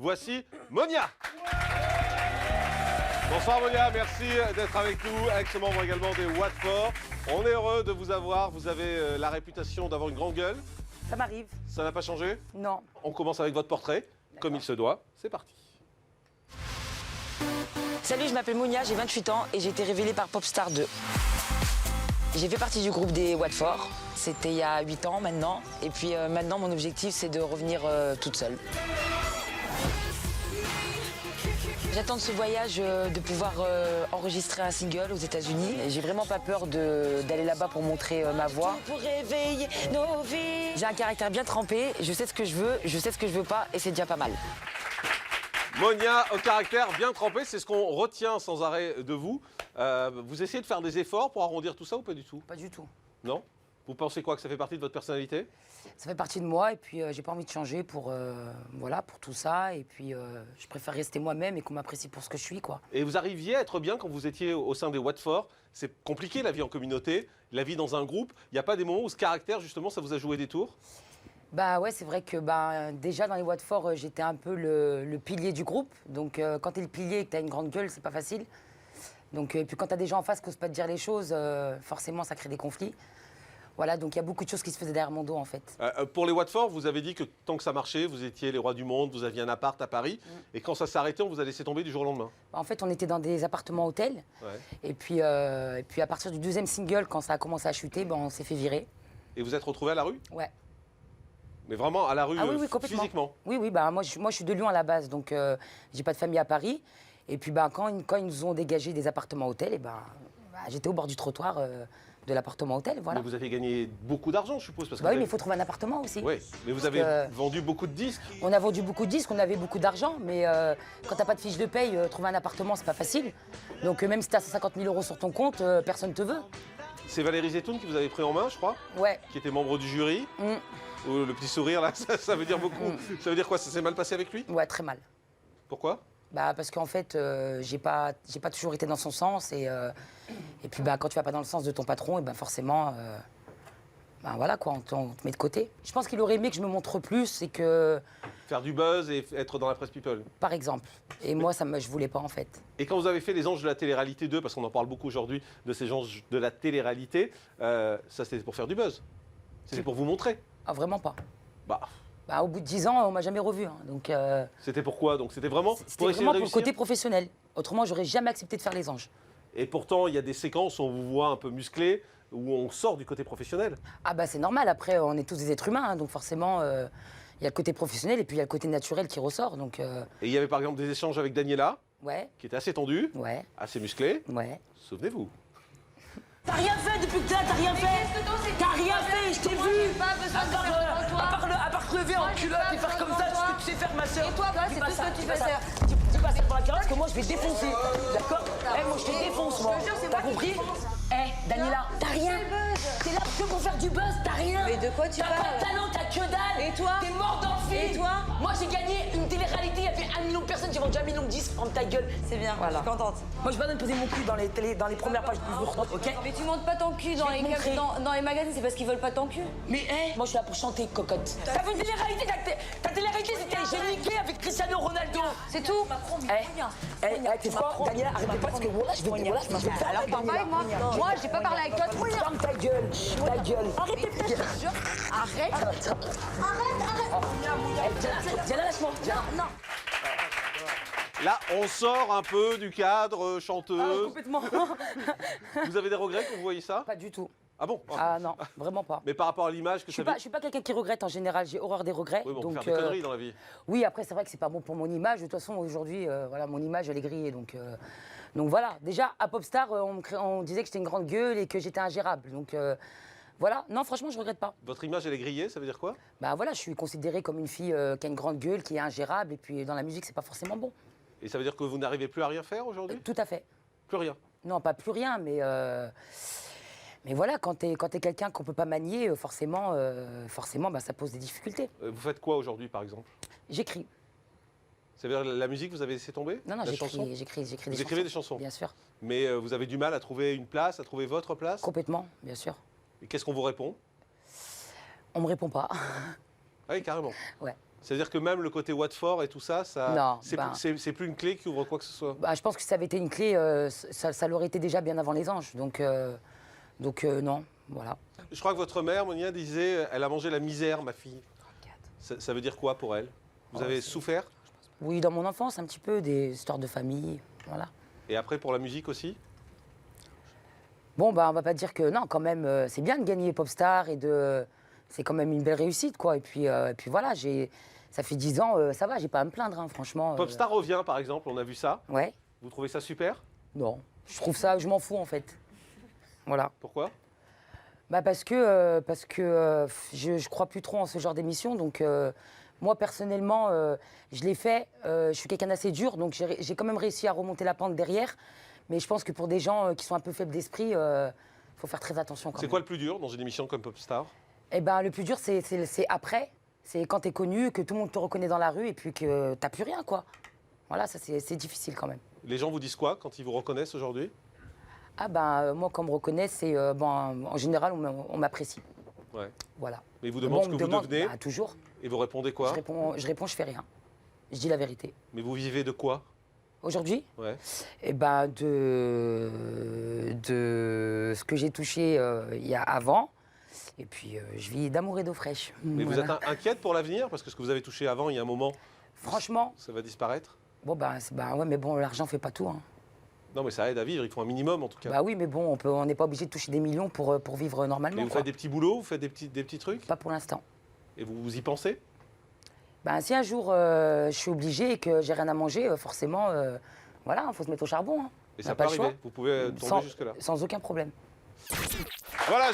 voici Monia. Bonsoir Monia, merci d'être avec nous, ex-membre également des Watford. On est heureux de vous avoir, vous avez la réputation d'avoir une grande gueule. Ça m'arrive. Ça n'a pas changé? Non. On commence avec votre portrait, comme il se doit. C'est parti. Salut, je m'appelle Monia, j'ai 28 ans et j'ai été révélée par Popstar 2. J'ai fait partie du groupe des Watford. C'était il y a 8 ans maintenant. Et puis maintenant, mon objectif, c'est de revenir toute seule. J'attends de ce voyage de pouvoir enregistrer un single aux États-Unis. J'ai vraiment pas peur d'aller là-bas pour montrer ma voix. Pour réveiller nos vies. J'ai un caractère bien trempé, je sais ce que je veux, je sais ce que je veux pas et c'est déjà pas mal. Monia, au caractère bien trempé, c'est ce qu'on retient sans arrêt de vous. Vous essayez de faire des efforts pour arrondir tout ça ou pas du tout? Pas du tout. Non? Vous pensez quoi, que ça fait partie de votre personnalité? Ça fait partie de moi et puis j'ai pas envie de changer pour, voilà, pour tout ça. Et puis je préfère rester moi-même et qu'on m'apprécie pour ce que je suis, quoi. Et vous arriviez à être bien quand vous étiez au sein des Watford? C'est compliqué la vie en communauté, la vie dans un groupe. Il n'y a pas des moments où ce caractère, justement, ça vous a joué des tours? Bah ouais, c'est vrai que déjà dans les Watford, j'étais un peu le pilier du groupe. Donc quand t'es le pilier et que t'as une grande gueule, c'est pas facile. Donc, et puis quand t'as des gens en face qui n'osent pas te dire les choses, forcément ça crée des conflits. Voilà, donc il y a beaucoup de choses qui se faisaient derrière mon dos en fait. Pour les Watford, vous avez dit que tant que ça marchait, vous étiez les rois du monde, vous aviez un appart à Paris. Et quand ça s'est arrêté, on vous a laissé tomber du jour au lendemain. En fait, on était dans des appartements hôtels. Ouais. Et puis à partir du deuxième single, quand ça a commencé à chuter, on s'est fait virer. Et vous êtes retrouvé à la rue? Ouais. Mais vraiment à la rue, Ah oui, complètement. physiquement? Oui, moi je suis de Lyon à la base, donc j'ai pas de famille à Paris. Et puis quand ils nous ont dégagé des appartements hôtels, et j'étais au bord du trottoir de l'appartement hôtel, voilà. Mais vous avez gagné beaucoup d'argent, je suppose, parce que Oui, mais il faut trouver un appartement aussi. Oui, mais vous avez vendu beaucoup de disques. On a vendu beaucoup de disques, on avait beaucoup d'argent, mais quand t'as pas de fiche de paye, trouver un appartement, c'est pas facile. Donc même si t'as 150 000 € sur ton compte, personne te veut. C'est Valérie Zetoun qui vous avait pris en main, je crois. Ouais. Qui était membre du jury. Le petit sourire, là, ça veut dire beaucoup. Ça veut dire quoi? Ça s'est mal passé avec lui? Ouais, très mal. Pourquoi? Parce qu'en fait, j'ai pas toujours été dans son sens et puis quand tu vas pas dans le sens de ton patron, et forcément, voilà quoi, on te met de côté. Je pense qu'il aurait aimé que je me montre plus et que... Faire du buzz et être dans la presse people. Par exemple. Et moi, je voulais pas en fait. Et quand vous avez fait Les Anges de la télé-réalité 2, parce qu'on en parle beaucoup aujourd'hui de ces anges de la télé-réalité, ça c'était pour faire du buzz. C'était pour vous montrer. Ah, vraiment pas. Au bout de 10 ans, on m'a jamais revu. Hein, donc. C'était pourquoi? Donc c'était vraiment pour essayer de réussir. Pour le côté professionnel. Autrement, j'aurais jamais accepté de faire Les Anges. Et pourtant, il y a des séquences où on vous voit un peu musclé, où on sort du côté professionnel. Ah c'est normal. Après, on est tous des êtres humains, hein, donc forcément, il y a le côté professionnel et puis il y a le côté naturel qui ressort. Donc. Et il y avait par exemple des échanges avec Daniela, qui était assez tendue, assez musclée. Ouais. Souvenez-vous. T'as rien fait depuis que t'as rien fait. T'as rien fait, je t'ai vu. À part te lever en culotte et faire comme ça, tout ce que tu sais faire, ma soeur. Et toi, c'est tout ce que tu fais faire. Dis pas ça pour la carotte, parce que moi je vais te défoncer. D'accord? Moi je te défonce, moi. T'as compris? Daniela, t'as rien. T'es là que pour faire du buzz, t'as rien. Mais de quoi tu parles? T'as pas de talent, t'as que dalle. Et toi? T'es mort dans le film. Et toi? Moi j'ai gagné une télé-réalité, il y avait 1 million de personnes, j'ai vendu 1 million de disques, ferme ta gueule. C'est bien, voilà. Je suis contente. Moi je vais pas poser mon cul dans les premières pages du jour, ok? Mais tu montes pas ton cul dans les magazines, c'est parce qu'ils veulent pas ton cul. Mais moi je suis là pour chanter, cocotte. T'as vu une télé-réalité? Ta télé-réalité c'était j'ai niqué avec Cristiano Ronaldo. C'est tout. Tu quoi? Daniela, arrête pas parce que voilà, je vais te faire. Alors parle pas avec moi. Moi j'ai pas parlé avec toi. Ferme ta gueule, ta gueule. Arrêtez peut-être. Arrête. Viens là, laisse-moi. Non. Là, on sort un peu du cadre chanteuse. Complètement. Vous avez des regrets quand vous voyez ça? Pas du tout. Ah bon? Ah non, vraiment pas. Mais par rapport à l'image que ça Je suis pas quelqu'un qui regrette en général, j'ai horreur des regrets. Oui, bon, on peut donc, faire des conneries dans la vie. Oui, après c'est vrai que c'est pas bon pour mon image. De toute façon, aujourd'hui, voilà, mon image elle est grillée. Donc voilà, déjà à Popstar, on disait que j'étais une grande gueule et que j'étais ingérable. Donc voilà, non franchement je regrette pas. Votre image elle est grillée, ça veut dire quoi? Voilà, je suis considérée comme une fille qui a une grande gueule, qui est ingérable et puis dans la musique c'est pas forcément bon. Et ça veut dire que vous n'arrivez plus à rien faire aujourd'hui? Tout à fait. Plus rien? Non, pas plus rien, mais voilà, quand t'es quelqu'un qu'on peut pas manier, forcément, ça pose des difficultés. Vous faites quoi aujourd'hui par exemple? J'écris. Ça veut dire la musique, vous avez laissé tomber? Non, j'écris des chansons. Vous écrivez des chansons? Bien sûr. Mais vous avez du mal à trouver une place, à trouver votre place? Complètement, bien sûr. Et qu'est-ce qu'on vous répond? On me répond pas. Ah oui, carrément. Ouais. C'est-à-dire que même le côté Watford et tout ça, Non, c'est plus une clé qui ouvre quoi que ce soit. Bah, je pense que si ça avait été une clé, ça l'aurait été déjà bien avant les anges. Donc non, voilà. Je crois que votre mère, Monia, disait elle a mangé la misère, ma fille. Ça veut dire quoi pour elle? Vous avez souffert? Oui, dans mon enfance, un petit peu, des histoires de famille, voilà. Et après pour la musique aussi? Bon, bah, on va pas dire que non, quand même, c'est bien de gagner Popstar et c'est quand même une belle réussite, quoi. Et puis voilà, ça fait 10 ans, ça va, j'ai pas à me plaindre, hein, franchement. Popstar revient, par exemple, on a vu ça. Ouais. Vous trouvez ça super? Non, je trouve ça, je m'en fous en fait. Voilà. Pourquoi? Bah parce que je crois plus trop en ce genre d'émission. Donc moi personnellement, je l'ai fait. Je suis quelqu'un d'assez dur, donc j'ai quand même réussi à remonter la pente derrière. Mais je pense que pour des gens qui sont un peu faibles d'esprit, faut faire très attention quand même. C'est quoi le plus dur dans une émission comme Popstar? Eh ben le plus dur, c'est après. C'est quand tu es connu, que tout le monde te reconnaît dans la rue et puis que t'as plus rien, quoi. Voilà, ça c'est difficile quand même. Les gens vous disent quoi quand ils vous reconnaissent aujourd'hui? Ah ben moi, quand on me reconnaît, c'est en général, on m'apprécie. Ouais. Voilà. Mais ils vous demandent ce que vous devenez? Bah, toujours. Et vous répondez quoi? Je réponds, je fais rien. Je dis la vérité. Mais vous vivez de quoi? Aujourd'hui, Ouais. eh ben de ce que j'ai touché il y a avant. Et puis je vis d'amour et d'eau fraîche. Mais vous êtes inquiète pour l'avenir? Parce que ce que vous avez touché avant, il y a un moment, Franchement, ça va disparaître? bon ouais, mais bon, l'argent fait pas tout, hein. Non, mais ça aide à vivre, il faut un minimum en tout cas. Bah oui, mais bon, on n'est pas obligé de toucher des millions pour vivre normalement. Mais vous quoi. faites des petits boulots, vous faites des petits trucs? Pas pour l'instant. Et vous y pensez? Ben, si un jour je suis obligée et que j'ai rien à manger, forcément, voilà, il faut se mettre au charbon, hein. Et On ça n'a peut pas le choix. arriver, vous pouvez tomber jusque-là. Sans aucun problème. Voilà.